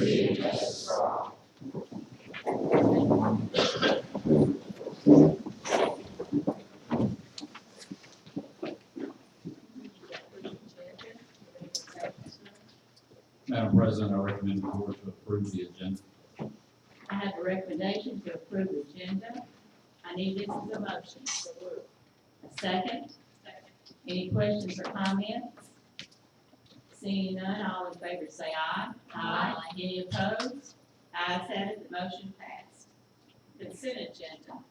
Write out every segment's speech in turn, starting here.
liberty, and justice for all. Madam President, I recommend the board to approve the agenda. I have a recommendation to approve the agenda. I need this as a motion. A second? Any questions or comments? Seeing none, all in favor say aye. Aye. Any opposed? Ayes have it, the motion passed. Consent agenda.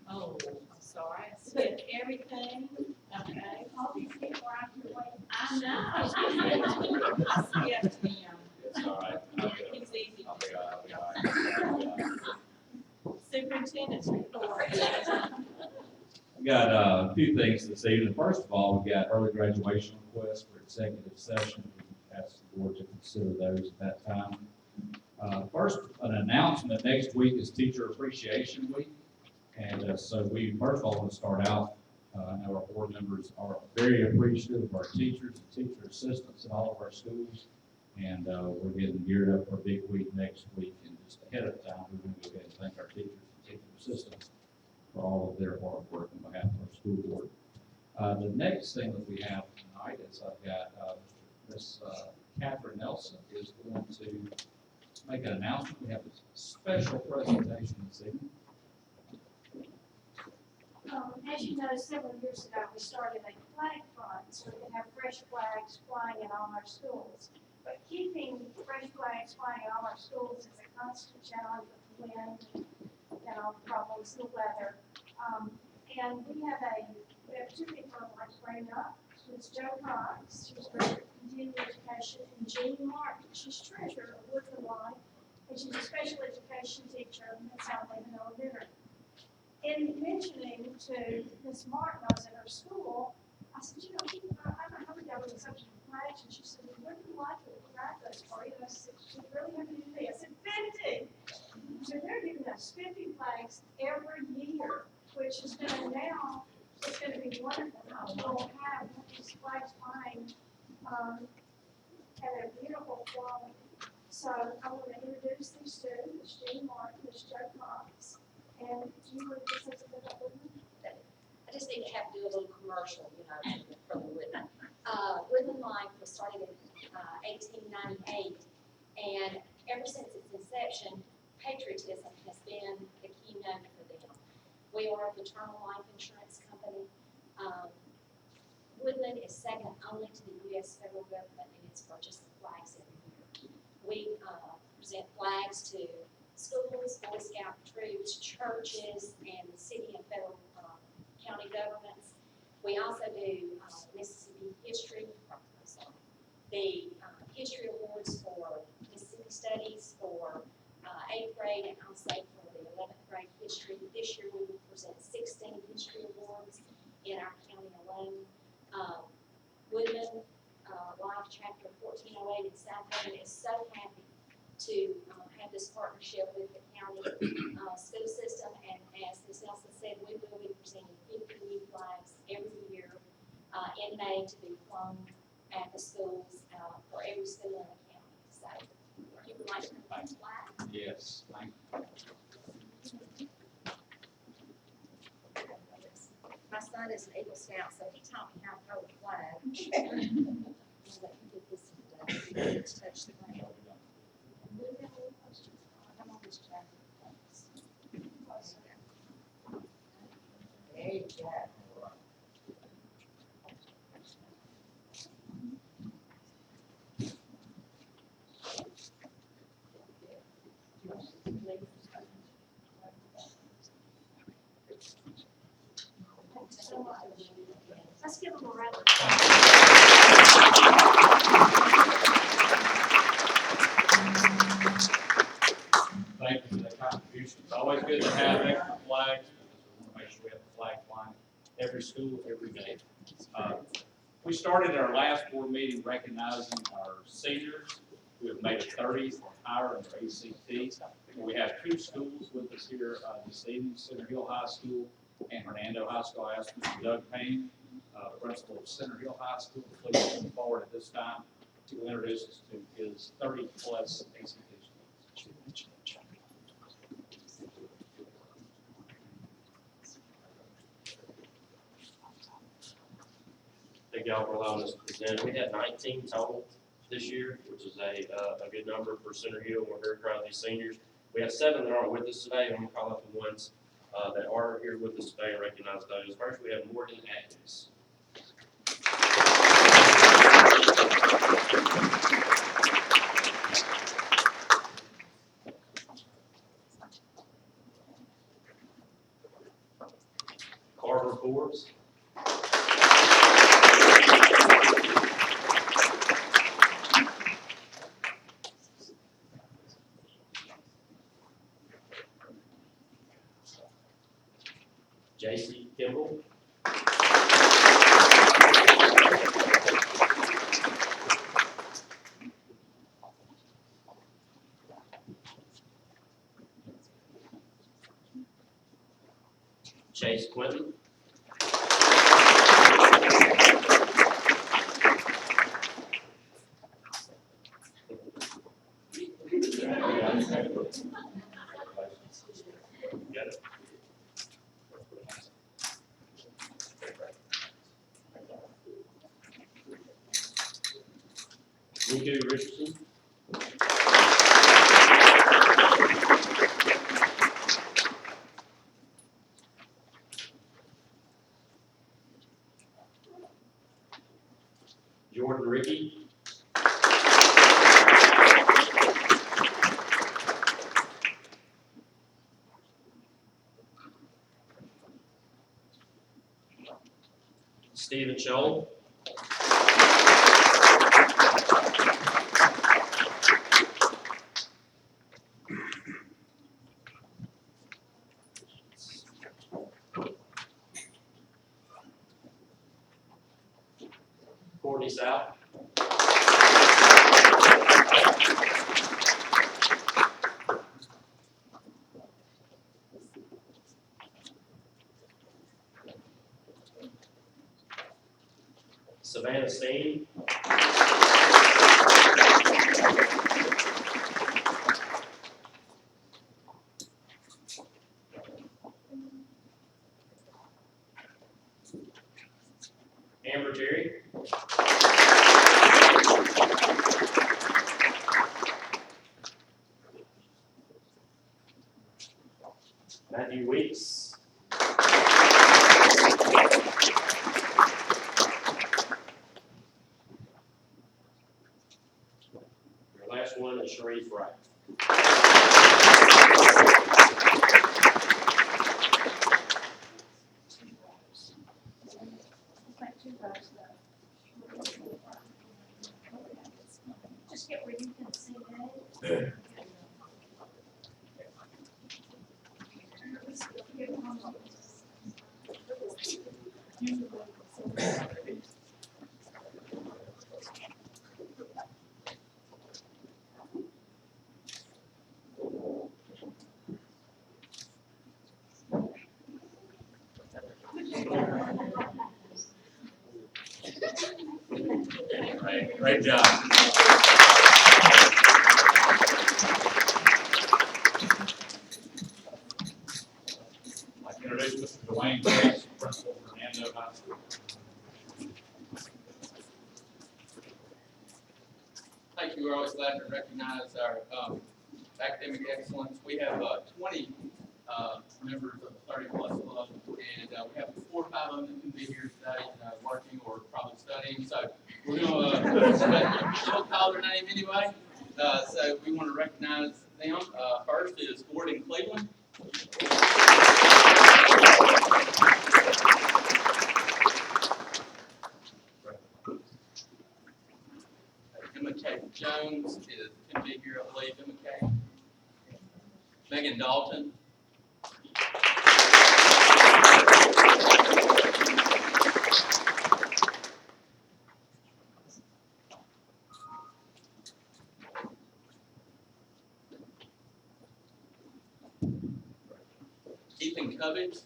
Oh, I'm sorry, I skipped everything. Okay. All these people are out here waiting. I know. I skipped him. It's all right. He's easy. I'll be all right. Superintendent's report. We got a few things this evening. First of all, we got early graduation requests for executive session. We asked the board to consider those at that time. First, an announcement. Next week is Teacher Appreciation Week. And so we first of all want to start out, I know our board members are very appreciative of our teachers and teacher assistants in all of our schools. And we're getting geared up for a big week next week. And just ahead of time, we're going to go ahead and thank our teachers and teacher assistants for all of their hard work on behalf of our school board. The next thing that we have tonight is I've got Miss Catherine Nelson is going to make an announcement. We have a special presentation this evening. As you know, several years ago, we started a flag fund so we can have fresh flags flying in all our schools. But keeping fresh flags flying in all our schools is a constant challenge with wind and all the problems, the weather. And we have two people I'd like to bring up. It's Jo Cox, she's Director of Continuing Education, and Jean Martin, she's Treasurer of Woodland Line, and she's a special education teacher at South Haven Elementary. In mentioning to Ms. Martin, I was at her school, I said, you know, I don't know if that was a subject of flags, and she said, we wouldn't like to write those for you. And I said, she really have to do this. I said, 50. So they're giving us 50 flags every year, which is going to now, it's going to be wonderful how we'll have these flags flying at a beautiful quality. So I want to introduce these two, Ms. Jean Martin, Ms. Jo Cox. And do you want to just say something about Woodland? I just need to have to do a little commercial, for the Woodland. Woodland Line was started in 1898, and ever since its inception, patriotism has been the keynote for them. We are a fraternal life insurance company. Woodland is second only to the U.S. federal government in its purchase of flags every year. We present flags to schools, Boy Scout troops, churches, and city and federal county governments. We also do Mississippi history, the history awards for Mississippi studies for 8th grade and also for the 11th grade history. This year we will present 16 history awards in our county alone. Woodland Life Chapter 1408 in South Haven is so happy to have this partnership with the county school system, and as Ms. Nelson said, we will be presenting 50 new flags every year in May to be flown at the schools for every school in the county. So, if you would like to present a flag. Yes, thank you. My son is an Eagle Scout, so he taught me how to throw a flag. I'll let you get this done. Touch the ground. There you go. Let's give them a round of Thank you for that contribution. It's always good to have extra flags because we want to make sure we have the flag flying every school, every day. We started our last board meeting recognizing our seniors who have made a 30s or higher in their ACT. We have two schools with us here this evening, Center Hill High School and Hernando High School. I asked Mr. Doug Payne, principal of Center Hill High School, to please come forward at this time. to introduce us to his 30-plus ACT students. Thank y'all for allowing us to present. We had 19 total this year, which is a good number for Center Hill. We're very proud of these seniors. We have 7 that aren't with us today. I'm gonna call out the ones that are here with us today and recognize those. First, we have Morgan Atkins. Carver Forbes. JC Kimball. Chase Quinton. Got it. Nico Richardson. Jordan Ricky. Stephen Scholl. Courtney South. Savannah Steen. Amber Terry. Matthew Weeks. Your last one is Sharif Wright. Just get where you can see that. Great job. I'd like to introduce Mr. Dwayne Cass, Principal of Fernando High School. Thank you. We're always glad to recognize our academic excellence. We have 20 members of the 30-plus club, and we have 4 or 5 of them that can be here today working or probably studying. So we're going to still call their name anyway. So we want to recognize them. First is Gordon Cleveland. Emma Kate Jones can be here, I believe. Emma Kate. Megan Dalton. Ethan Cubbage.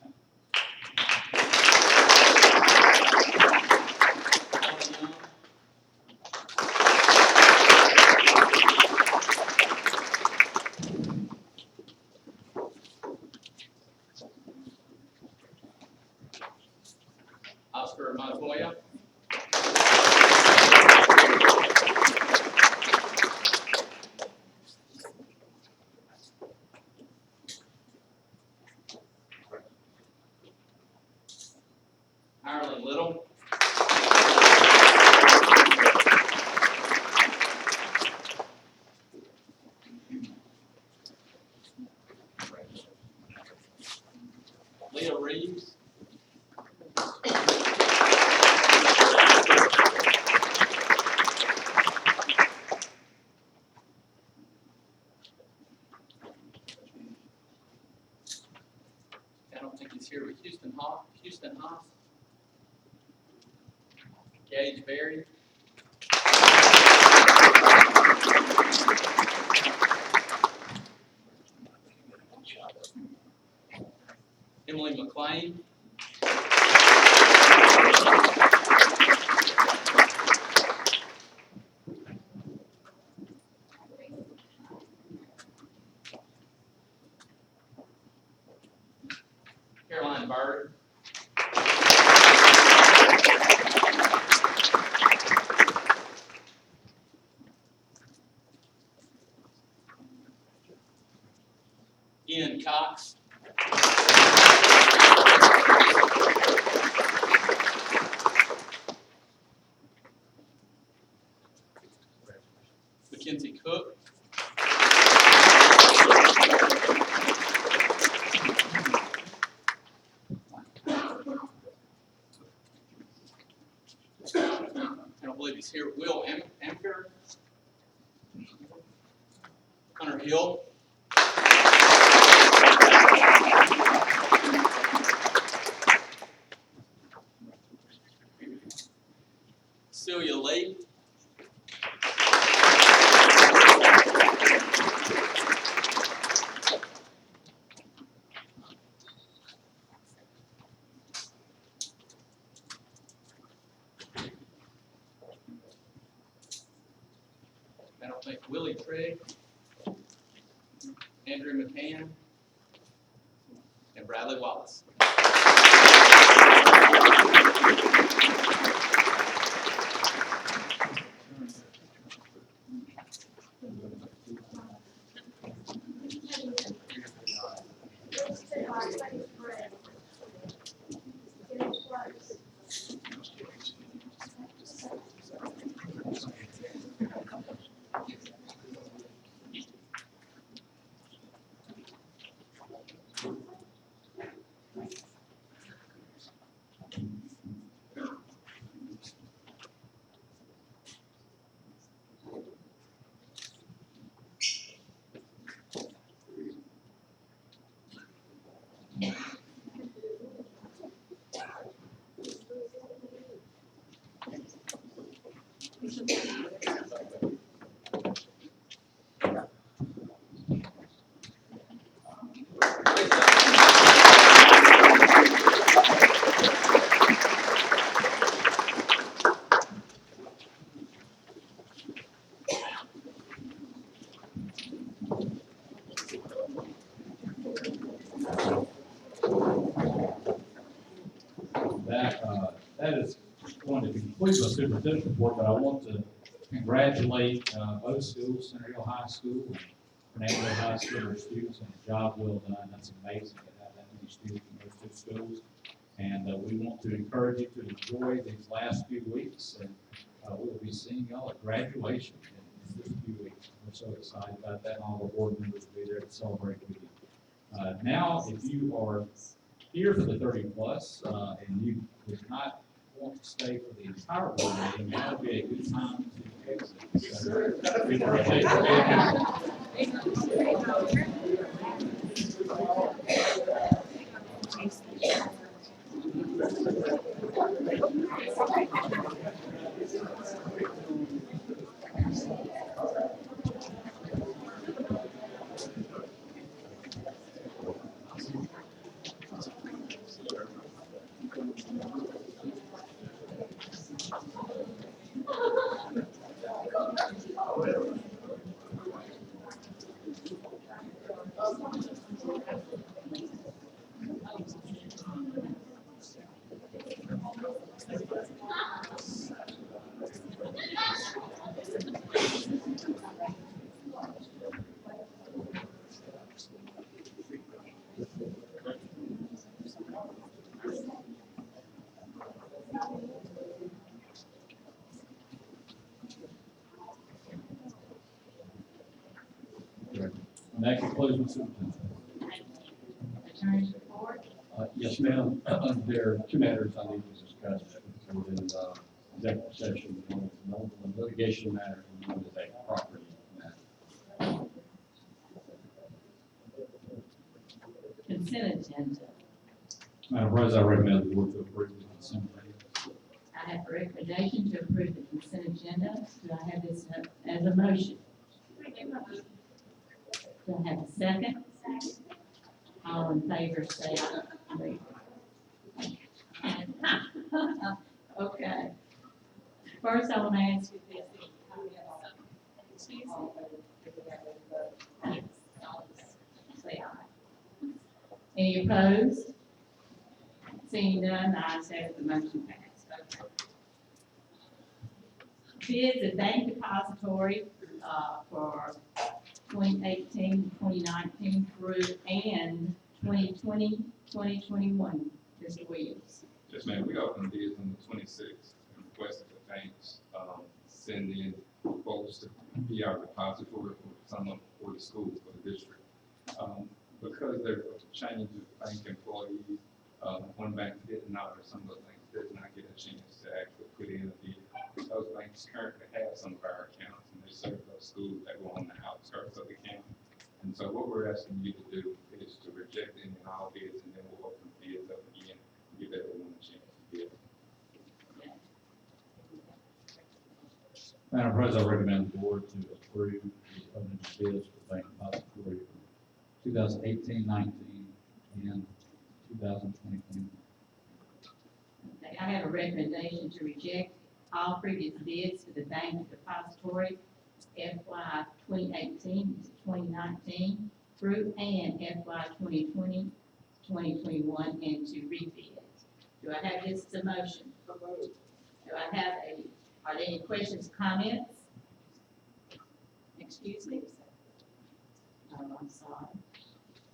Reeves. I don't think he's here, but Houston Haas. Gage Berry. Emily McLean. Caroline Bird. Ian Cox. Mackenzie Cook. I don't believe he's here. Will Amker. Hunter Hill. Celia Lee. I don't think Willie Trigg. Andrew McCann. And Bradley Wallace. That is going to conclude my superintendent's report, but I want to congratulate both schools, Center Hill High School and Fernando High School, their students on a job well done. That's amazing to have that many students in those two schools. And we want to encourage you to enjoy these last few weeks, and we'll be seeing y'all at graduation in just a few weeks. We're so excited about that, and all the board members will be there to celebrate with you. Now, if you are here for the 30 plus, and you did not want to stay for the entire board meeting, that would be a good time to exit. So, we appreciate you being here. And that concludes my superintendent. Attorney's report. Yes, ma'am. There are two matters I need to discuss within executive session. One is a litigation matter and one is a property matter. Consent agenda. Madam President, I recommend the board to approve the consent agenda. I have a recommendation to approve the consent agenda. Do I have this as a motion? Do I have a second? All in favor, say aye. Okay. First, I want to ask you this. Excuse me. Say aye. Any opposed? Seeing none, the ayes have it, the motion passed. Okay. Bids at bank depository, for 2018, 2019 through and 2020, 2021. Mr. Williams. Yes, ma'am, we opened bids on the 26th and requested the banks, send in quotes to be our depository for some of, for the schools, for the district. Because there's a change of bank employees, one bank did not, or some of the banks did not get a chance to actually put in a bid. Those banks currently have some of our accounts and they serve those schools that were on the outskirts of the county. And so what we're asking you to do is to reject any and all bids, and then we'll open bids up again, and give everyone a chance to bid. Madam President, I recommend the board to approve the opening of bids for bank depository for 2018, 19, and 2020. Okay, I have a recommendation to reject all previous bids for the bank depository FY 2018 to 2019 through and FY 2020, 2021, and to rebid. Do I have this as a motion? Do I have are there any questions, comments? Excuse me? Oh, I'm sorry.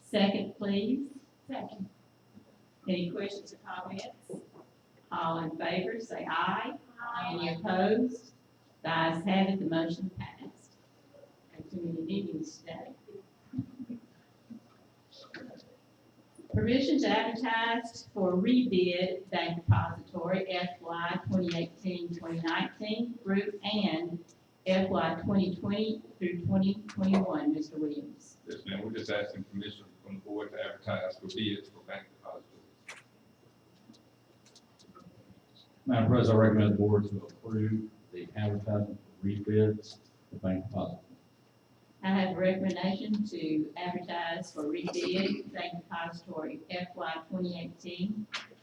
Second, please. Second. Any questions or comments? All in favor, say aye. Any opposed? The ayes have it, the motion passed. Got too many meetings today. Permission to advertise for rebid bank depository FY 2018-2019 through and FY 2020 through 2021. Mr. Williams. Yes, ma'am, we're just asking permission from the board to advertise for bids for bank depositories. Madam President, I recommend the board to approve the advertisement for rebids for bank depository. I have a recommendation to advertise for rebid bank depository FY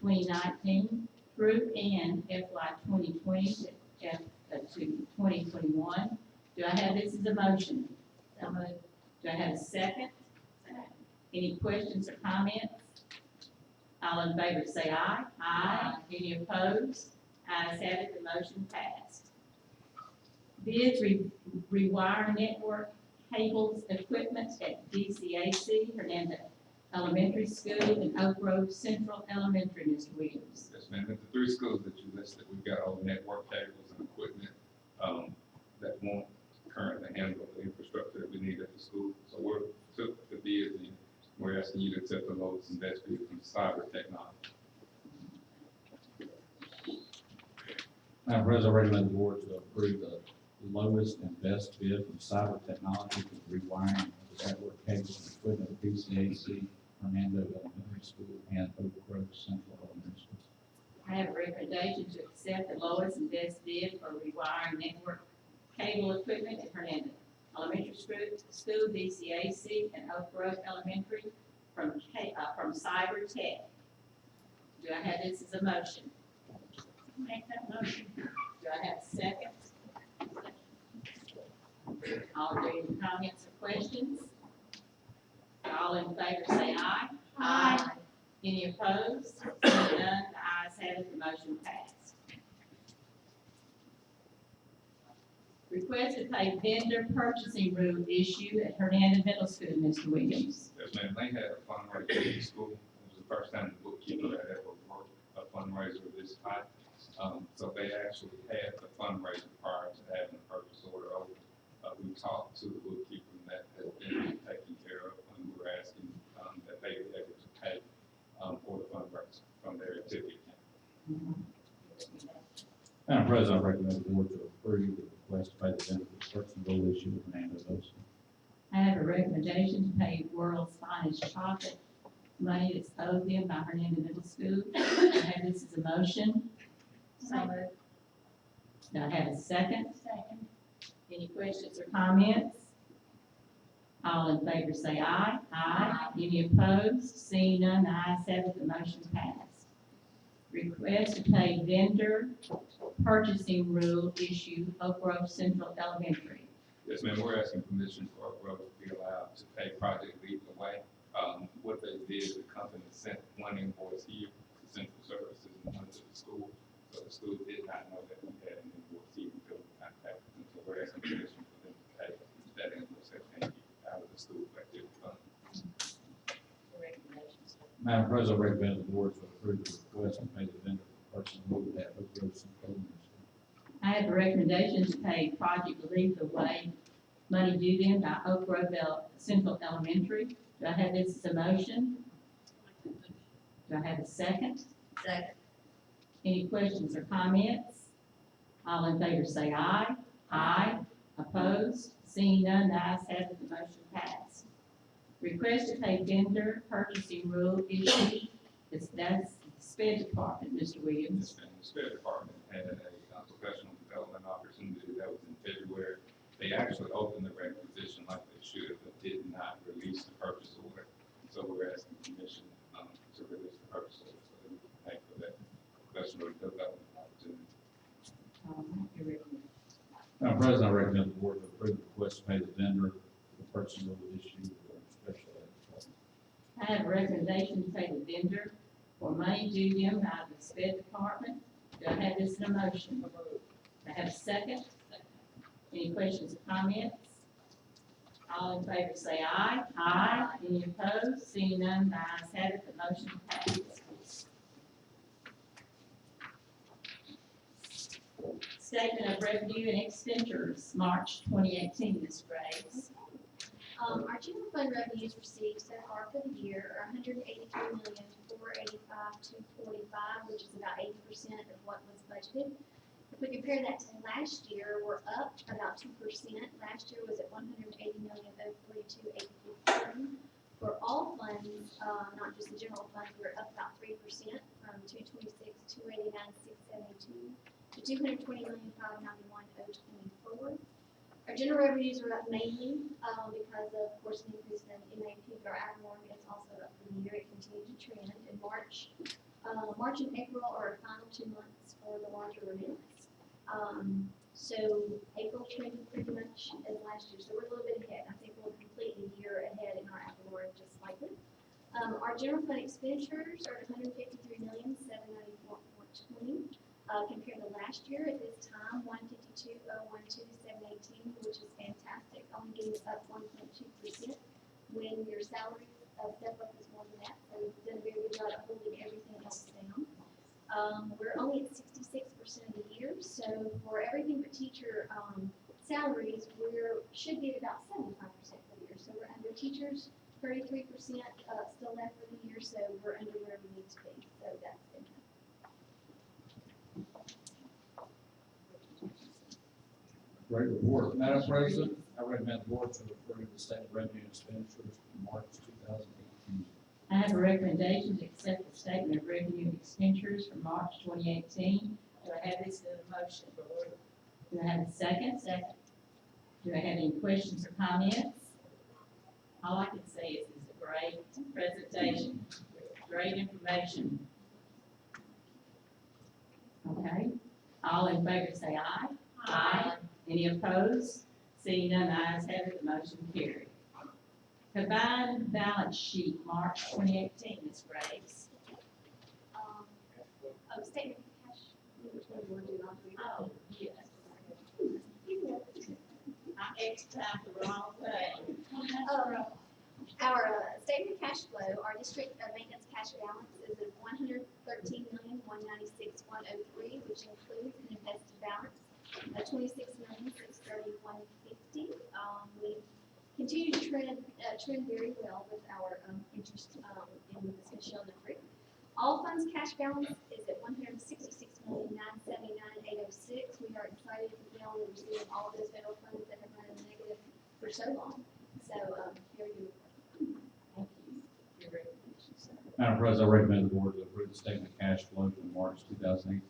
2018-2019 through and FY 2020 to 2021. Do I have this as a motion? Do I have a second? Any questions or comments? All in favor say aye. Aye. Any opposed? Ayes have it, the motion passed. Bids rewire network cables equipment at DCAC, Hernando Elementary School, and Oak Grove Central Elementary. Mr. Williams. Yes, ma'am, at the three schools that you listed, we've got all the network cables and equipment, that won't currently handle the infrastructure that we need at the school. So we're took the bids and we're asking you to accept the lowest and best bid from Cyber Technology. Madam President, I recommend the board to approve the lowest and best bid from Cyber Technology for the rewiring of the network cables and equipment at DCAC, Hernando Elementary School, and Oak Grove Central Elementary School. I have a recommendation to accept the lowest and best bid for rewiring network cable equipment at Hernando Elementary School, DCAC, and Oak Grove Elementary from Cyber Tech. Do I have this as a motion? Make that motion. Do I have a second? All there any comments or questions? All in favor say aye. Aye. Any opposed? Seeing none, the ayes have it, the motion passed. Request to pay vendor purchasing rule issue at Hernando Middle School. Mr. Williams. Yes, ma'am, they had a fundraiser at the school. It was the first time the bookkeeper had ever worked a fundraiser this high. So they actually had the fundraiser prior to having the purchase order over. We talked to the bookkeeper and that has been taken care of, and we're asking that they be able to pay for the fundraiser. Madam President, I recommend the board to approve the request to pay the vendor for the purchase and roll issue with Fernando Olson. I have a recommendation to pay World's Finest Chocolate money that's owed them by Hernando Middle School. Do I have this as a motion? So moved. Do I have a second? Second. Any questions or comments? All in favor say aye. Aye. Any opposed? Seeing none, the ayes have it, the motion passed. Request to pay vendor purchasing rule issue, Oak Grove Central Elementary. Yes, ma'am, we're asking permission for Oak Grove to be allowed to pay Project Lead the Way. What they did, the company sent one invoice here to Central Services and one to the school. So the school did not know that we had an invoice here until we contacted them. So we're asking permission for them to pay that invoice that came out of the school activity fund. Recommendations. Madam President, I recommend the board to approve the request to pay the vendor for the purchase and roll at Oak Grove Central Elementary. I have a recommendation to pay Project Lead the Way money due them by Oak Grove Central Elementary. Do I have this as a motion? Do I have a second? Second. Any questions or comments? All in favor say aye. Aye. Opposed? Seeing none, the ayes have it, the motion passed. Request to pay vendor purchasing rule issue, that's the sped department, Mr. Williams. And the Spirit Department had a professional development opportunity that was in February. They actually opened the requisition like they should, but did not release the purchase order. So we're asking permission to release the purchase order so that we can pay for that professional development opportunity. All right, you're ready. Madam President, I recommend the board to approve the request to pay the vendor for the purchase and roll issue for special ed department. I have a recommendation to pay the vendor for money due them by the sped department. Do I have this in a motion? Do I have a second? Any questions or comments? All in favor say aye. Aye. Any opposed? Seeing none, the ayes have it, the motion passes. Statement of revenue and expenditures, March 2018, Ms. Graves. Our general fund revenues received so far for the year are $183,485,245, which is about 80% of what was budgeted. If we compare that to last year, we're up about 2%. Last year was at $180,042,815. For all funds, not just the general funds, we're up about 3% from 226,289,672 to 220,591,024. Our general revenues are up mainly because of course, an increase in MAP, but our ad valorem is also up for the year. It continued to trend in March. March and April are our final 2 months for the larger renewals. So April trended pretty much as last year, so we're a little bit ahead. I think we'll complete the year ahead in our ad valorem just slightly. Our general fund expenditures are $153,794,420. Compared to last year at this time, $152,012,718, which is fantastic, only getting us up 1.2%. When your salary step up is more than that, so we've done a very good job of holding everything else down. We're only at 66% of the year, so for everything but teacher salaries, should be at about 75% for the year. So we're under teachers, 33% still left for the year, so we're under where we need to be. So that's fantastic. Great report. Madam President, I recommend the board to approve the statement of revenue and expenditures for March 2018. I have a recommendation to accept the statement of revenue and expenditures for March 2018. Do I have this in a motion? Do I have a second? Second. Do I have any questions or comments? All I can say is it's a great presentation, great information. Okay, all in favor say aye. Aye. Any opposed? Seeing none, the ayes have it, the motion carried. Combined balance sheet, March 2018, Ms. Graves. Statement of cash. Which one do you want to do? Oh, yes. I X'd out the wrong thing. Our statement of cash flow, our district maintenance cash balance is at $113,196,103, which includes an invested balance of $26,631,50. We continue to trend very well with our interest, and with this Michelle number. All funds cash balance is at $166,979,806. We are excited to be able to receive all of those federal funds that have run in the negative for so long. So, here you Thank you. Your recommendation, sir. Madam President, I recommend the board to approve the statement of cash flow for March 2018.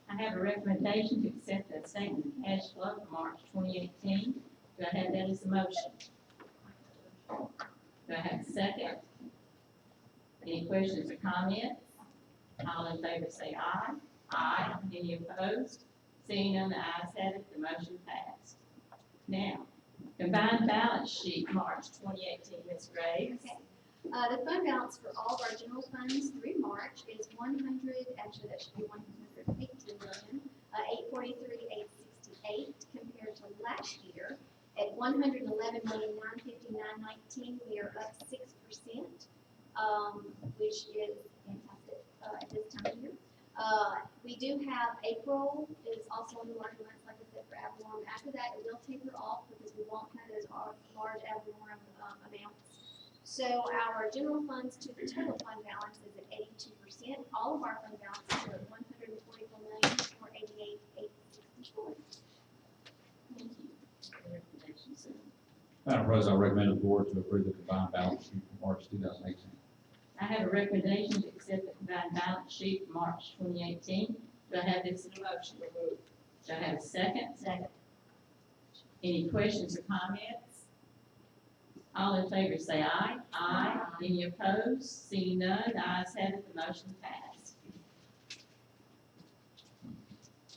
I have a recommendation to accept the statement of cash flow for March 2018. Do I have that as a motion? Do I have a second? Any questions or comments? All in favor say aye. Aye. Any opposed? Seeing none, the ayes have it, the motion passed. Now, combined balance sheet, March 2018, Ms. Graves. Okay. The fund balance for all of our general funds through March is actually that should be 118,843,868 compared to last year at 111,959,19. We are up 6%, which is fantastic at this time of year. We do have April is also one of the larger months, like I said, for ad valorem. After that, it will taper off because we won't have those large ad valorem amounts. So our general funds to the total fund balance is at 82%. All of our fund balances are at $144,488,864. Thank you. Your recommendation, sir. Madam President, I recommend the board to approve the combined balance sheet for March 2018. I have a recommendation to accept the combined balance sheet for March 2018. Do I have this in a motion? Do I have a second? Second. Any questions or comments? All in favor say aye. Aye. Any opposed? Seeing none, the ayes have it, the motion passed.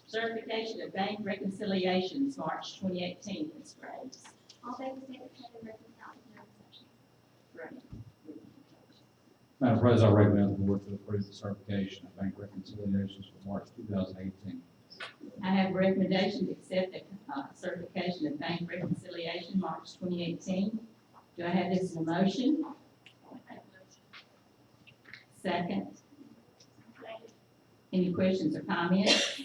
Certification of bank reconciliations, March 2018, Ms. Graves. All bank statements have been reconciled with no exceptions. Right. Madam President, I recommend the board to approve the certification of bank reconciliations for March 2018. I have a recommendation to accept the certification of bank reconciliation, March 2018. Do I have this in a motion? Second. Any questions or comments?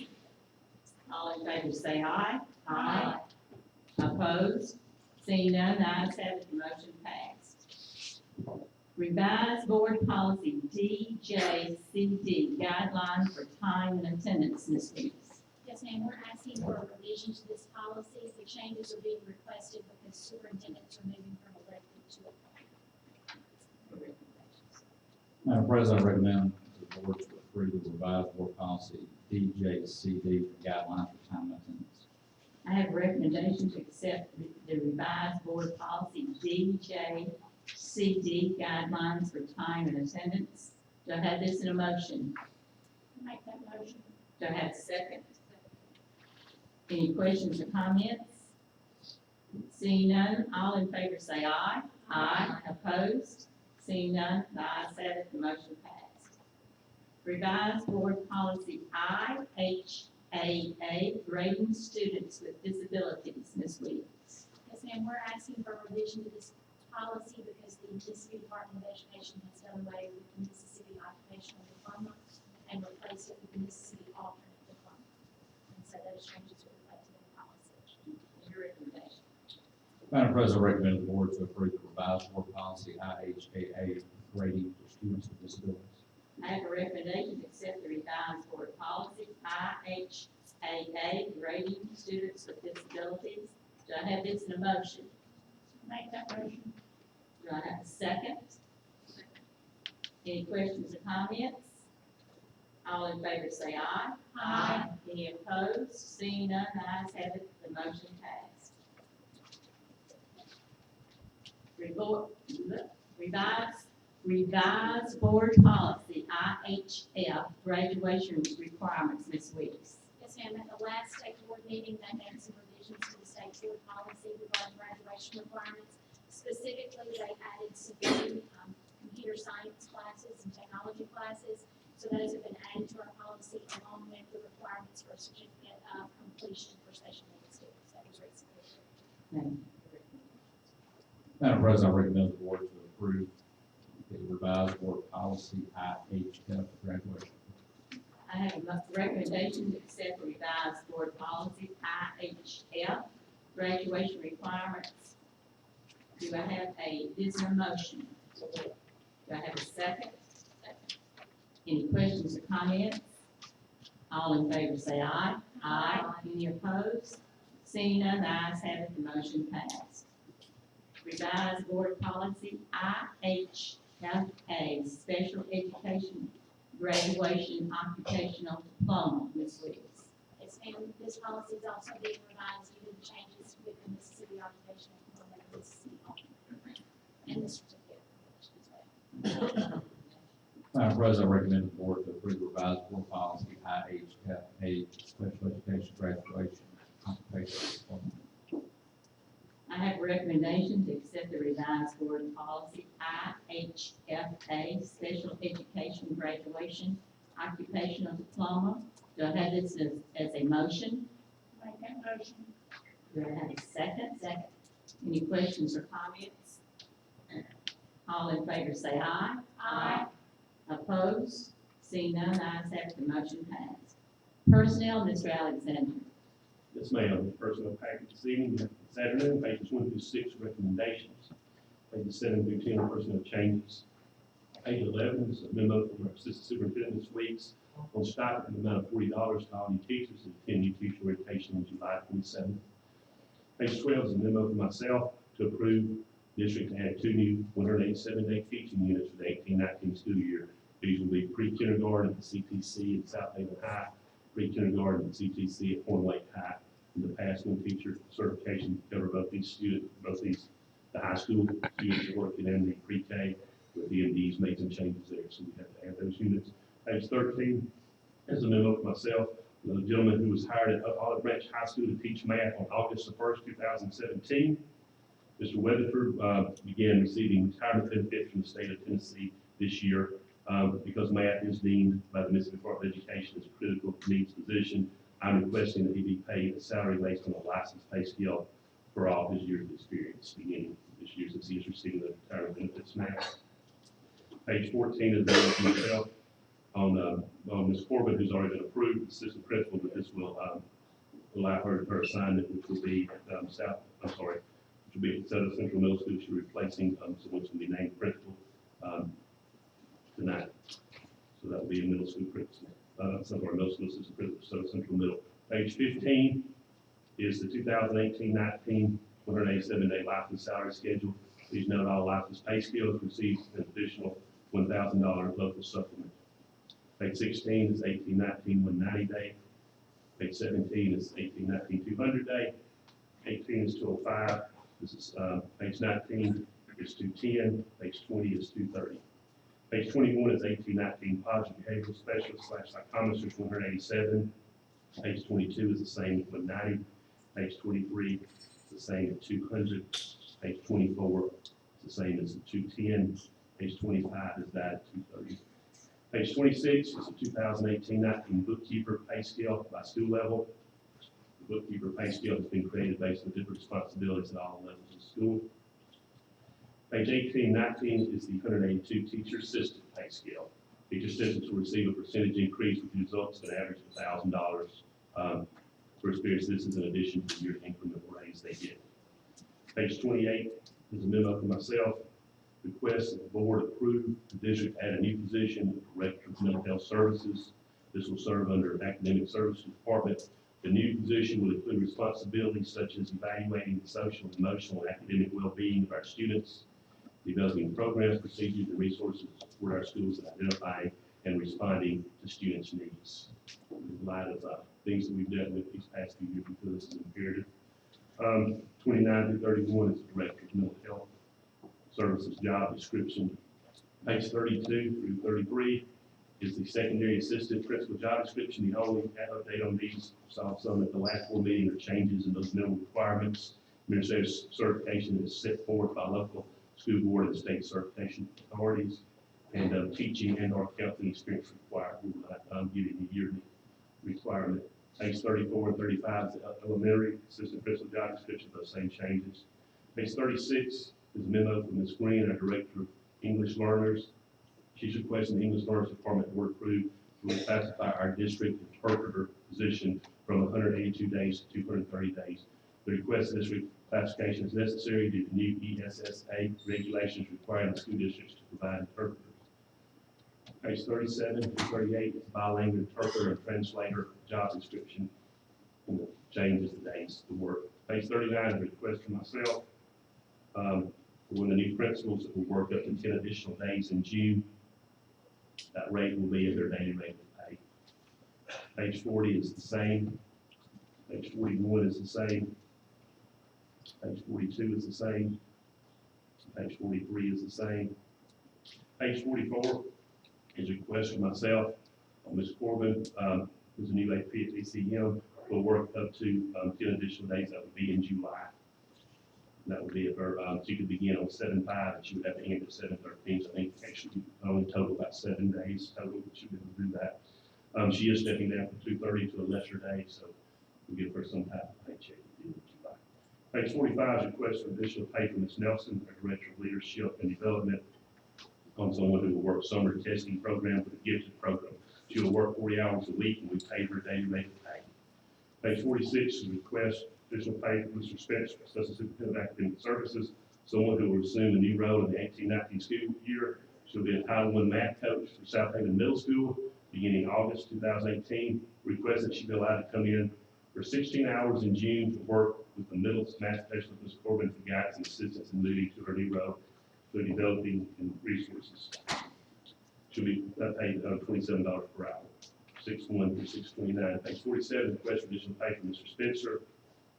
All in favor say aye. Aye. Opposed? Seeing none, the ayes have it, the motion passed. Revised board policy DJCD, guidelines for time and attendance, Ms. Weeks. Yes, ma'am, we're asking for a revision to this policy. The changes are being requested because superintendents are moving from elected to appointed. Madam President, I recommend the board to approve the revised board policy DJCD for guidelines for time and attendance. I have a recommendation to accept the revised board policy DJCD, guidelines for time and attendance. Do I have this in a motion? Make that motion. Do I have a second? Any questions or comments? Seeing none, all in favor say aye. Aye. Opposed? Seeing none, the ayes have it, the motion passed. Revised board policy IHAA, grading students with disabilities, Ms. Weeks. Yes, ma'am, we're asking for a revision to this policy because the Mississippi Department of Education has done away with the Mississippi Occupational Diploma and replaced it with the Mississippi Alternate Diploma. And so those changes are reflected in the policy. Your recommendation. Madam President, I recommend the board to approve the revised board policy IHAA, grading for students with disabilities. I have a recommendation to accept the revised board policy IHAA, grading students with disabilities. Do I have this in a motion? Make that motion. Do I have a second? Any questions or comments? All in favor say aye. Aye. Any opposed? Seeing none, the ayes have it, the motion passed. Revised board policy IHF, graduation requirements, Ms. Weeks. Yes, ma'am, at the last state board meeting, they made some revisions to the state board policy regarding graduation requirements. Specifically, they added some new computer science classes and technology classes. So those have been added to our policy along with the requirements for a certificate of completion for special needs students. That was recently approved. Thank you. Madam President, I recommend the board to approve the revised board policy IHF, graduation. I have a recommendation to accept the revised board policy IHF, graduation requirements. Do I have this in a motion? Do I have a second? Any questions or comments? All in favor say aye. Aye. Any opposed? Seeing none, the ayes have it, the motion passed. Revised board policy IHFA, special education graduation occupational diploma, Ms. Weeks. Yes, ma'am, this policy is also being revised due to the changes with the Mississippi Occupational Diploma and Mississippi Alternate Program, and the certificate as well. Madam President, I recommend the board to approve revised board policy IHFA, special education graduation occupational diploma. I have a recommendation to accept the revised board policy IHFA, special education graduation occupational diploma. Do I have this as a motion? Make that motion. Do I have a second? Second. Any questions or comments? All in favor say aye. Aye. Opposed? Seeing none, the ayes have it, the motion passed. Personnel, Mr. Alexander. Yes, ma'am. Personal package this evening, this afternoon, pages 1 through 6, recommendations. Pages 7 through 10, personnel changes. Page 11 is a memo from our assistant superintendent this week on stipend in the amount of $40 to all new teachers that attend new teacher orientation on July 27th. Page 12 is a memo from myself to approve district to add 2 new 187-day teaching units for the 18-19 school year. These will be pre-kindergarten at the CTC at South Haven High, pre-kindergarten at CTC at Horn Lake High. In the past, one teacher certification to cover both these students, the high school students working in the pre-K, with the MDs made some changes there, so we have to add those units. Page 13 is a memo for myself, the gentleman who was hired at Olive Branch High School to teach math on August the 1st, 2017. Mr. Weatherford began receiving retirement benefits from the state of Tennessee this year because math is deemed by the Mississippi Department of Education as a critical needs position. I'm requesting that he be paid a salary based on a license pay scale for all his years of experience beginning this year, since he is receiving the retirement benefits now. Page 14 is the myself on Ms. Corbin, who's already been approved, assistant principal, but this will allow her assignment, which will be at which will be at Desoto Central Middle School. She's replacing someone who's going to be named principal tonight. So that will be a middle school principal. Some of our middle school assistant principal, Desoto Central Middle. Page 15 is the 2018-19 187-day license salary schedule. Please note all license pay scales receive an additional $1,000 local supplement. Page 16 is 18-19 190-day. Page 17 is 18-19 200-day. 18 is 205. This is page 19 is 210. Page 20 is 230. Page 21 is 18-19 positive behavioral specialist / psychometrist 187. Page 22 is the same at 190. Page 23 is the same at 200. Page 24 is the same as the 210. Page 25 is that at 230. Page 26 is the 2018-19 bookkeeper pay scale by school level. The bookkeeper pay scale has been created based on different responsibilities at all levels of school. Page 18-19 is the 182 teacher assistant pay scale. Teacher assistants will receive a percentage increase, which results in an average of $1,000 for experience. This is in addition to the year increment raise they get. Page 28 is a memo for myself. Request that the board approve the district add a new position, the Director of Mental Health Services. This will serve under Academic Services Department. The new position will include responsibilities such as evaluating the social, emotional, and academic well-being of our students, developing programs, procedures, and resources to support our schools in identifying and responding to students' needs. In light of things that we've dealt with these past few years, we feel this is imperative. 29 through 31 is the Director of Mental Health Services job description. Page 32 through 33 is the secondary assistant principal job description. The only update on these, saw some at the last board meeting, are changes in those minimum requirements. Administrative certification is set forth by local school board and state certification authorities, and teaching and or counseling experience required. We will not give you the yearly requirement. Page 34 and 35 is the elementary assistant principal job description, those same changes. Page 36 is a memo from Ms. Green, our Director of English Learners. She's requesting the English Learners Department board approve to reclassify our district interpreter position from 182 days to 230 days. The request of this reclassification is necessary due to new ESSA regulations requiring the school districts to provide interpreters. Page 37 to 38 is bilingual interpreter and translator job description. And it changes the days to work. Page 39 is a request from myself. For one of the new principals that will work up to 10 additional days in June. That rate will be at their daily rate of pay. Page 40 is the same. Page 41 is the same. Page 42 is the same. Page 43 is the same. Page 44 is a request from myself. Ms. Corbin, who's a new AP at DCM, will work up to 10 additional days. That would be in July. That would be at her, she could begin on 7/5 and she would have to end at 7/13. So I think actually only total about 7 days total that she would be able to do that. She is stepping down from 2:30 to a lesser day, so we'll give her some type of paycheck at the end of July. Page 45 is a request for additional pay from Ms. Nelson, our Director of Leadership and Development, on someone who will work summer testing program for the gifted program. She will work 40 hours a week and we pay her daily rate of pay. Page 46 is a request additional pay for Mr. Spencer, Assistant Superintendent of Academic Services, someone who will assume a new role in the 18-19 school year. She'll be a Title I math coach for South Haven Middle School beginning August 2018. Request that she be allowed to come in for 16 hours in June to work with the middle math specialist, Ms. Corbin, for guidance and assistance in moving to her new role for developing and resources. She'll be paid $27 per hour, 6/1 through 6/29. Page 47, request for additional pay from Mr. Spencer.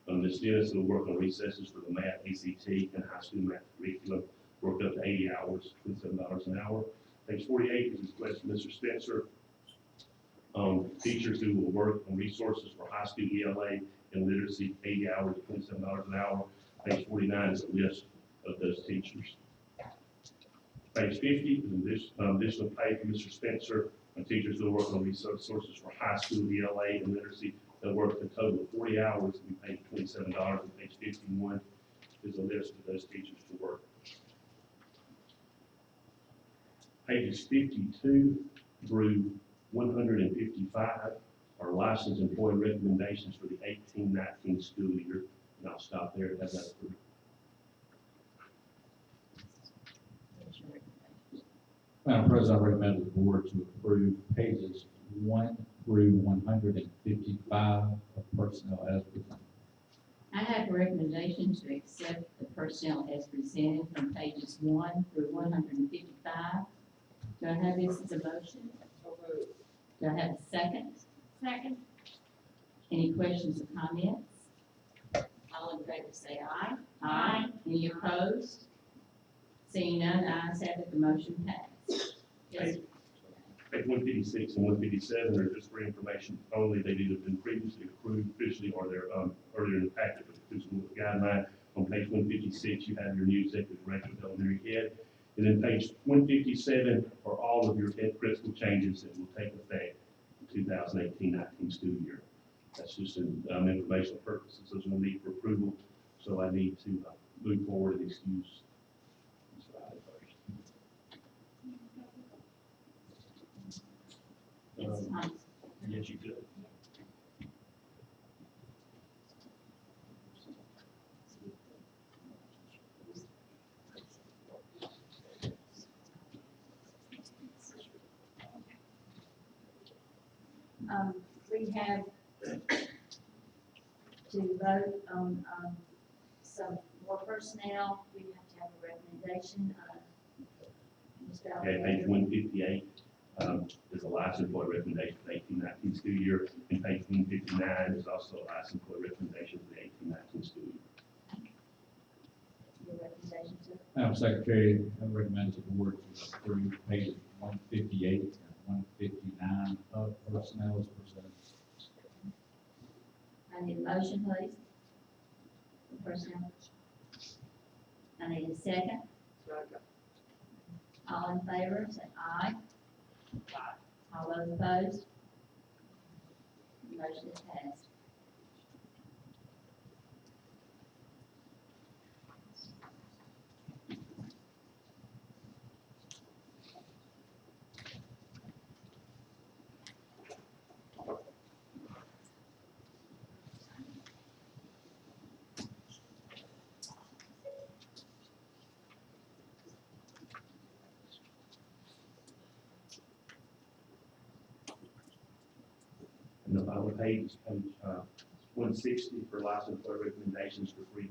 Ms. Dennis will work on recesses for the math, ACT, and high school math curriculum, work up to 80 hours, $27 an hour. Page 48 is a request from Mr. Spencer. Teachers who will work on resources for high school ELA and literacy, 80 hours, $27 an hour. Page 49 is a list of those teachers. Page 50 is additional pay for Mr. Spencer on teachers who will work on resources for high school ELA and literacy. They'll work a total of 40 hours, we pay $27. And page 51 is a list of those teachers to work. Pages 52 through 155 are licensed employee recommendations for the 18-19 school year. And I'll stop there and have that approved. Madam President, I recommend the board to approve pages 1 through 155 of personnel as presented. I have a recommendation to accept the personnel as presented from pages 1 through 155. Do I have this as a motion? Do I have a second? Second. Any questions or comments? All in favor say aye. Aye. Any opposed? Seeing none, the ayes have it, the motion passed. Yes. Page 156 and 157 are just for information only. They've either been previously approved officially or they're earlier in the packet for the school guideline. On page 156, you have your new executive director of elementary ed. And then page 157 are all of your ed principal changes that will take effect in 2018-19 school year. That's just an informational purposes. Those will need for approval. So I need to move forward and excuse. Yes, you could. We have to vote on some more personnel. We have to have a recommendation. Okay, page 158 is a license employee recommendation for the 18-19 school year. And page 159 is also a license employee recommendation for the 18-19 school year. Your recommendation, sir? Madam Secretary, I recommend the board to approve pages 158 and 159 of personnel as presented. I need a motion, please. For personnel. I need a second. All in favor, say aye. Aye. All those opposed? Motion is passed. the bottom page, page 160 for license plate recommendations for 3-4.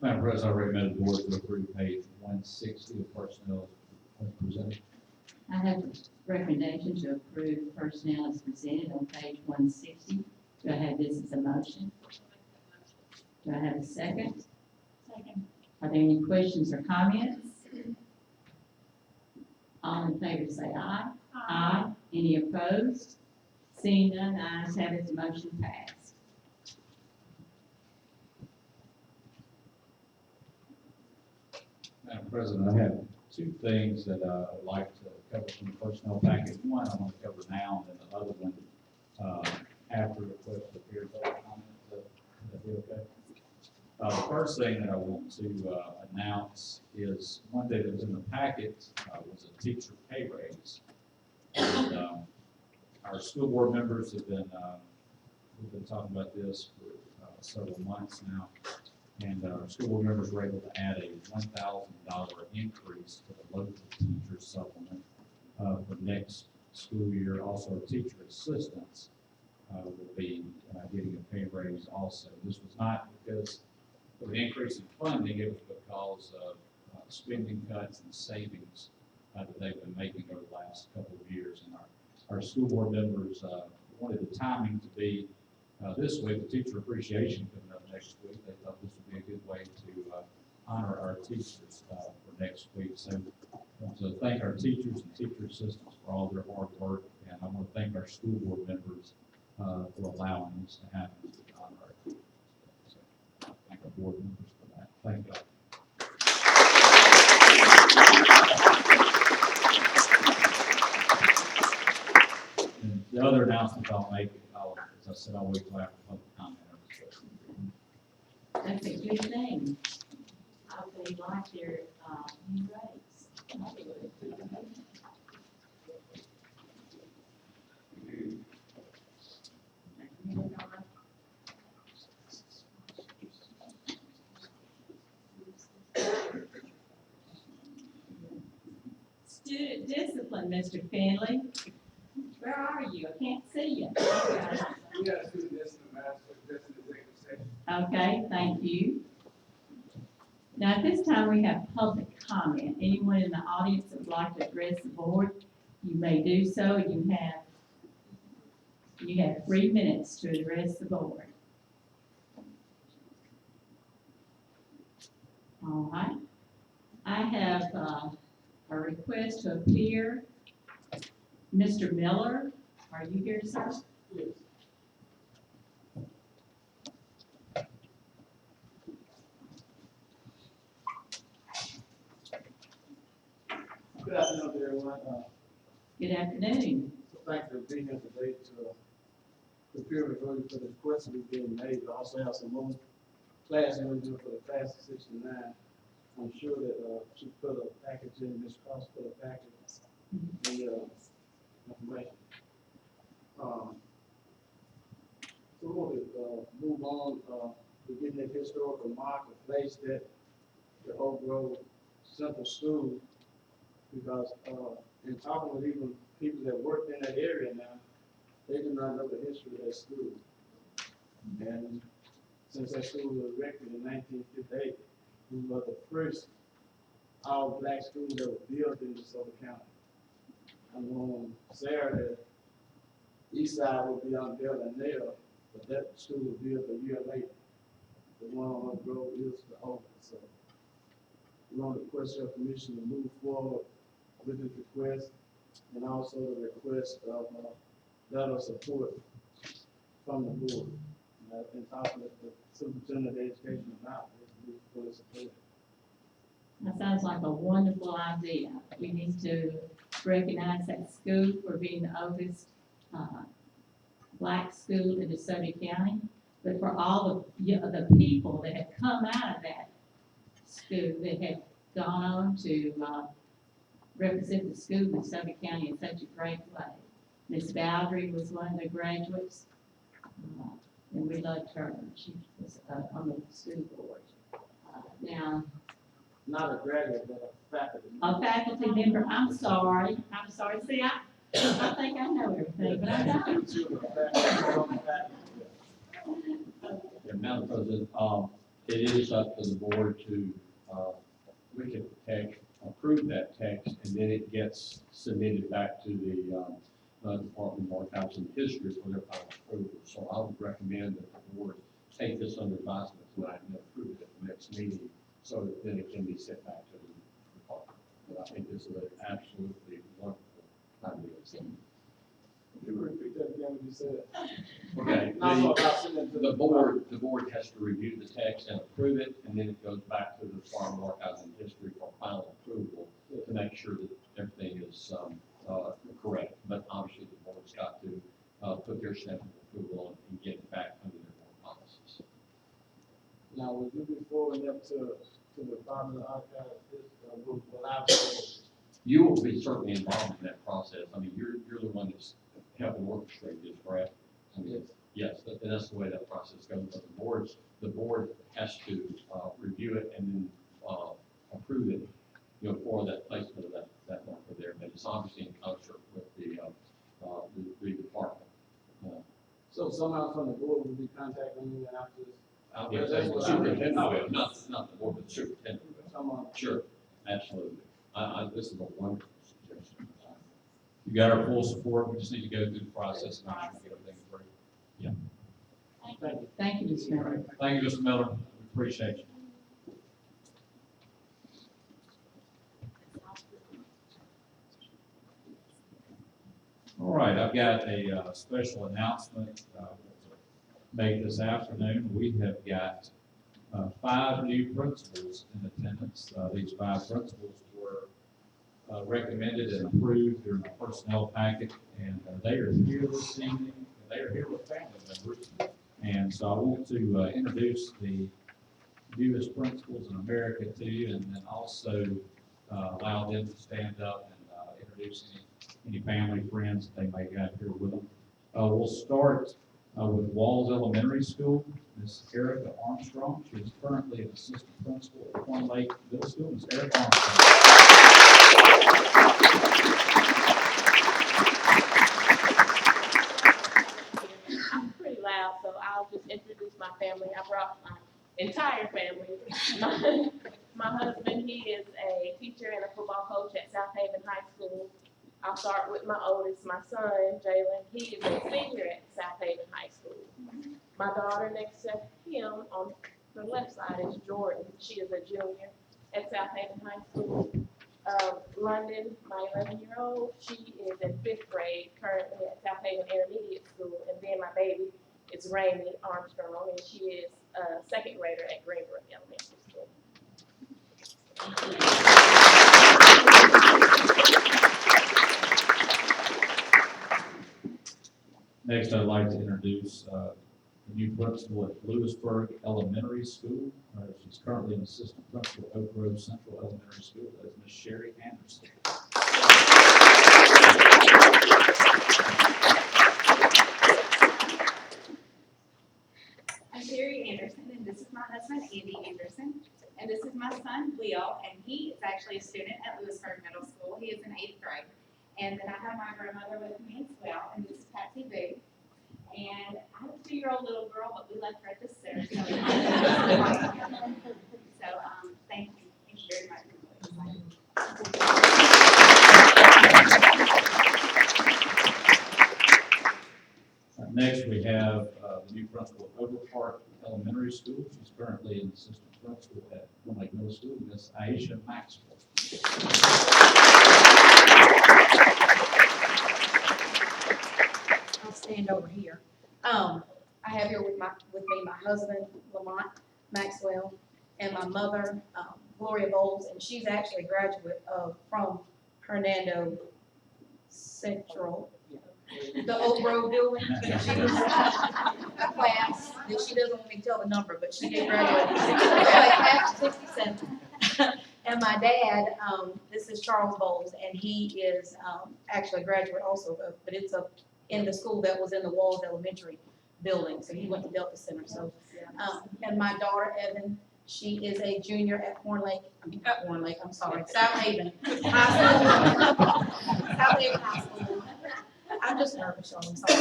Madam President, I recommend the board to approve page 160 of personnel as presented. I have a recommendation to approve personnel as presented on page 160. Do I have this as a motion? Do I have a second? Second. Are there any questions or comments? All in favor say aye. Aye. Any opposed? Seeing none, ayes have it, the motion passed. Madam President, I have two things that I'd like to cover from the personnel package. One I want to cover now, and then the other one after the request of peer vote comment. Would that be okay? The first thing that I want to announce is one thing that was in the packet was a teacher pay raise. And, our school board members have been, we've been talking about this for several months now. And our school board members were able to add a $1,000 increase to the local teacher supplement for next school year. Also, our teacher assistants will be getting a pay raise also. This was not because of the increase in funding, it was because of spending cuts and savings that they've been making over the last couple of years. And our school board members wanted the timing to be this week, the teacher appreciation coming up next week. They thought this would be a good way to honor our teachers for next week. So I want to thank our teachers and teacher assistants for all their hard work, and I want to thank our school board members for allowing this to happen to honor our teachers. So thank our board members for that. Thank you. And the other announcement I'll make, as I said, I'll wait till after public comment. That's a good thing. I would like their new rates. Student discipline, Mr. Finley. Where are you? I can't see you. Okay, thank you. Now, at this time, we have public comment. Anyone in the audience that would like to address the board, you may do so. You have 3 minutes to address the board. All right. I have a request to appear. Mr. Miller, are you here, sir? Yes. Good afternoon, everyone. Good afternoon. So thanks for being here today to prepare for this question we're being made. We also have some more classes we're doing for the class of 69. I'm sure that she put a package in, Ms. Cross put a package in information. So we want to move on. We're getting that historical marker place that the Oak Grove Central School, because in talking with even people that work in that area now, they do not know the history of that school. And since that school was erected in 1958, we were the first all-black school that was built in DeSoto County. And on Saturday, east side will be unveiled and nailed, but that school was built a year later. The one on Oak Grove is the oldest. So we want to request your permission to move forward with this request, and also the request of letter of support from the board. I've been talking with the superintendent of education about this, we fully support it. That sounds like a wonderful idea. We need to recognize that school for being the oldest black school in DeSoto County, but for all the people that have come out of that school that have gone on to represent the school in DeSoto County in such a great way. Miss Boundary was one of the graduates, and we loved her. She was on the school board. Now, not a graduate, but a faculty. A faculty member, I'm sorry, see, I think I know everything, but I don't. Yeah, Madam President, it is up to the board to, we can approve that text, and then it gets submitted back to the Department of Archives and History for their final approval. So I would recommend that the board take this under advisement tonight and approve it at the next meeting, so that then it can be sent back to the department. But I think this is an absolutely wonderful idea. You repeat that again, what you said? Okay, No, about sending it to the board has to review the text and approve it, and then it goes back to the Department of Archives and History for final approval to make sure that everything is, correct. But obviously, the board's got to, put their stamp of approval on it and get it back under their board policies. Now, would you be forwarding that to the Department of Archives, will allow? You will be certainly involved in that process. I mean, you're the one that's helping orchestrate this, correct? I mean, yes, that's the way that process goes. But the board has to review it and then approve it, for that placement of that marker there. But it's obviously in concert with the department. So somehow from the board will be contacting you after this? Yes, That's the what superintendent will, not the board, but the superintendent will. Someone. Sure, absolutely. This is a wonderful suggestion. You got our full support, we just need to go through the process and make sure we get everything approved. Thank you. Thank you, Mr. Miller. Thank you, Mr. Miller, we appreciate you. All right, I've got a special announcement to make this afternoon. We have got 5 new principals in attendance. These 5 principals were recommended and approved during the personnel packet, and they are here this evening. They are here with family members, and so I want to introduce the newest principals in America to you, and then also allow them to stand up and introduce any family friends that they may have here with them. We'll start with Walls Elementary School. Miss Erica Armstrong. She is currently an assistant principal at Horn Lake Middle School. Miss Erica Armstrong. I'm pretty loud, so I'll just introduce my family. I brought my entire family. My husband, he is a teacher and a football coach at South Haven High School. I'll start with my oldest, my son, Jalen. He is a senior at South Haven High School. My daughter next to him on the left side is Jordan. She is a junior at South Haven High School. London, my 11-year-old, she is in 5th grade currently at South Haven Intermediate School. And then my baby is Rainy Armstrong, and she is a 2nd grader at Greenbrook Elementary School. Next, I'd like to introduce the new principal at Lewisburg Elementary School. She's currently an assistant principal at Oak Grove Central Elementary School. That is Miss Sherry Anderson. I'm Sherry Anderson, and this is my husband, Andy Anderson, and this is my son, Leo, and he is actually a student at Lewisburg Middle School. He is in 8th grade. And then I have my grandmother with me as well, and this is Patsy Boo. And I have a 2-year-old little girl, but we left her at the center. So, thank you. Thank you very much. Next, we have the new principal at Over Park Elementary School. She's currently an assistant principal at Horn Lake Middle School, Miss Aisha Maxwell. I'll stand over here. I have here with me my husband, Lamont Maxwell, and my mother, Gloria Bowles, and she's actually a graduate from Hernando Central, the Oak Grove building. She was a class that she doesn't want me to tell the number, but she did graduate class 67. And my dad, this is Charles Bowles, and he is actually a graduate also, but it's in the school that was in the Walls Elementary building, so he went to Delta Center. So, and my daughter Evan She is a junior at South Haven High School. South Haven High School. I'm just nervous, y'all, I'm sorry.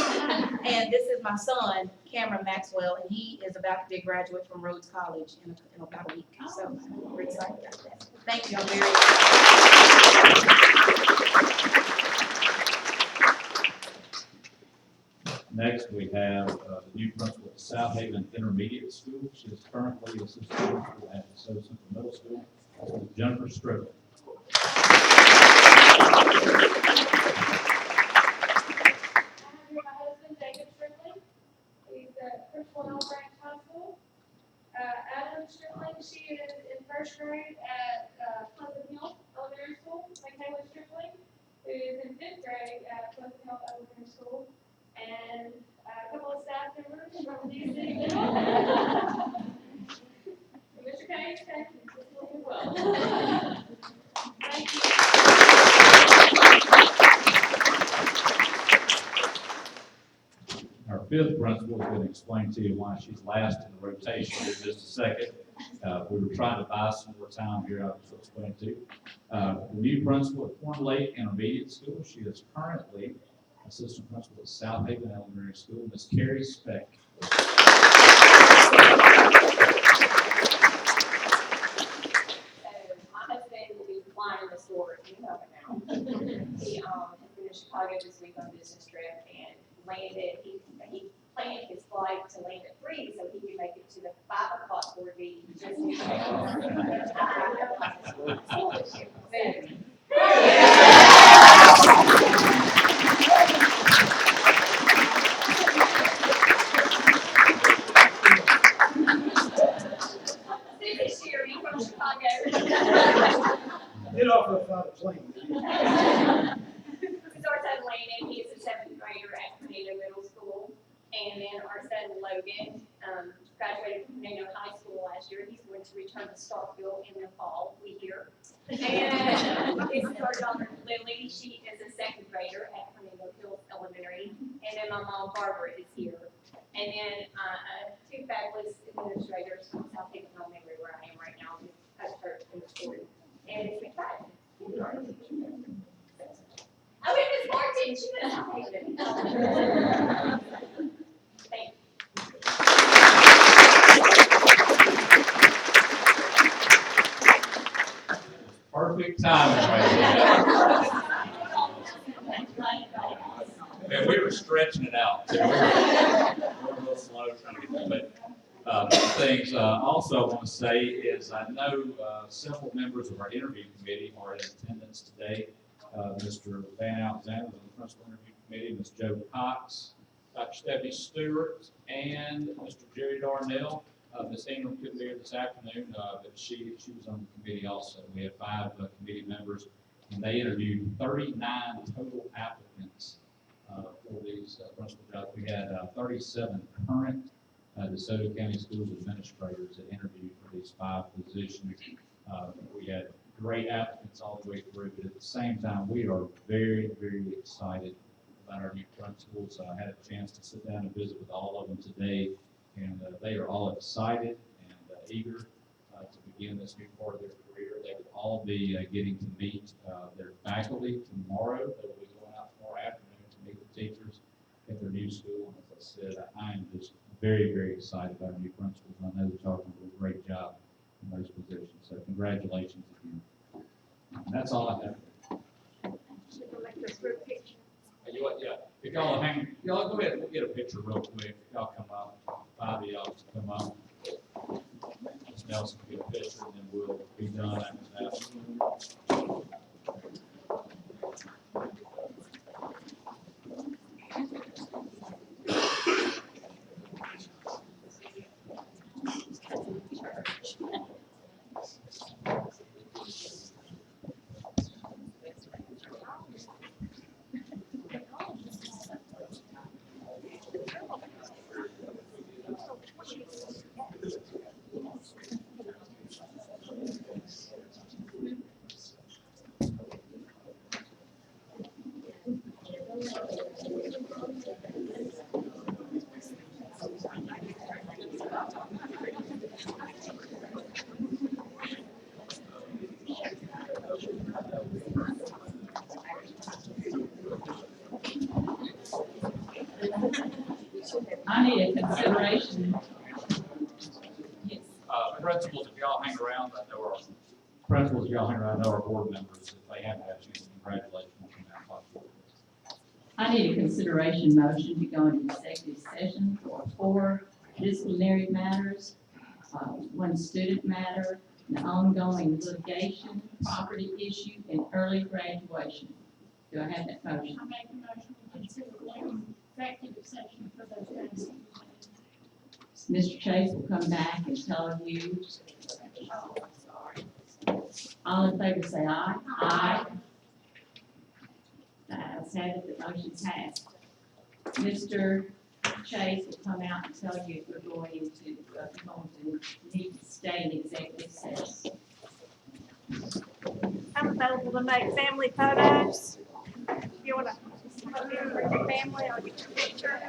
And this is my son, Cameron Maxwell, and he is about to be a graduate from Rhodes College in about a week. So we're excited about that. Thank you, y'all very much. Next, we have the new principal at South Haven Intermediate School. She is currently assistant principal at Desoto Central Middle School, Jennifer Strickland. Adeline Strickland, she is in first grade at Pleasant Hill Elementary School. Michaela Strickland, who is in fifth grade at Pleasant Hill Elementary School. And a couple of staff members from DC. Mr. Case, thank you as well. Thank you. Our fifth principal is going to explain to you why she's last in the rotation in just a second. We were trying to buy some more time here, I'll just explain to you. The new principal at Horn Lake Intermediate School, she is currently assistant principal at South Haven Elementary School, Ms. Carrie Speck. My husband will be flying the store, you know it now. He has been in Chicago this week on a business trip and landed, he planned his flight to land at 3 so he could make it to the 5 o'clock board meeting. Just in Susie Sherry from Chicago. Get off the front of the plane. Our son Landon, he is a 7th grader at Tornado Middle School. And then our son Logan, graduated from Tornado High School last year. He's going to return to Starkville in the fall, we hear. And this is our daughter Lily. She is a 2nd grader at Tornado Hills Elementary. And then my mom Barbara is here. And then 2 fabulous administrators from South Haven Elementary, where I am right now, at church in the school. And it's exciting. Oh, it was Martin. She was South Haven. Thank you. Perfect timing right there. Man, we were stretching it out. Too. We were a little slow trying to get through it. Things also I want to say is I know several members of our interview committee are in attendance today. Mr. Van Alexander, the principal interview committee, Ms. Joe Cox, Dr. Stephanie Stewart, and Mr. Jerry Darnell. Ms. Ingram couldn't be here this afternoon, but she was on the committee also. We had 5 committee members, and they interviewed 39 total applicants for these principal jobs. We had 37 current DeSoto County Schools administrators that interviewed for these 5 positions. We had great applicants all the way through, but at the same time, we are very, very excited about our new principals. I had a chance to sit down and visit with all of them today, and they are all excited and eager to begin this new part of their career. They will all be getting to meet their faculty tomorrow. They will be going out tomorrow afternoon to meet the teachers at their new school. And as I said, I am just very, very excited about our new principals. I know that y'all are going to do a great job in those positions. So congratulations again. And that's all I have. Yeah. If y'all hang, y'all go ahead and get a picture real quick. Y'all come up. 5 of y'all to come up. Ms. Nelson can get a picture, and then we'll be done after that. Principals, if y'all hang around, I know our principals, y'all hang around, I know our board members, if they haven't had a chance, congratulations on that. I need a consideration motion to go into executive session for 4 disciplinary matters, 1 student matter, an ongoing litigation, property issue, and early graduation. Do I have that motion? I make a motion to consider going executive session for those things. Mr. Chase will come back and tell you. All in favor say aye. Aye. The ayes have it, the motion passed. Mr. Chase will come out and tell you if we're going to need to stay in executive session. I'm available to make family photos. If you wanna, bring your family, I'll get your picture.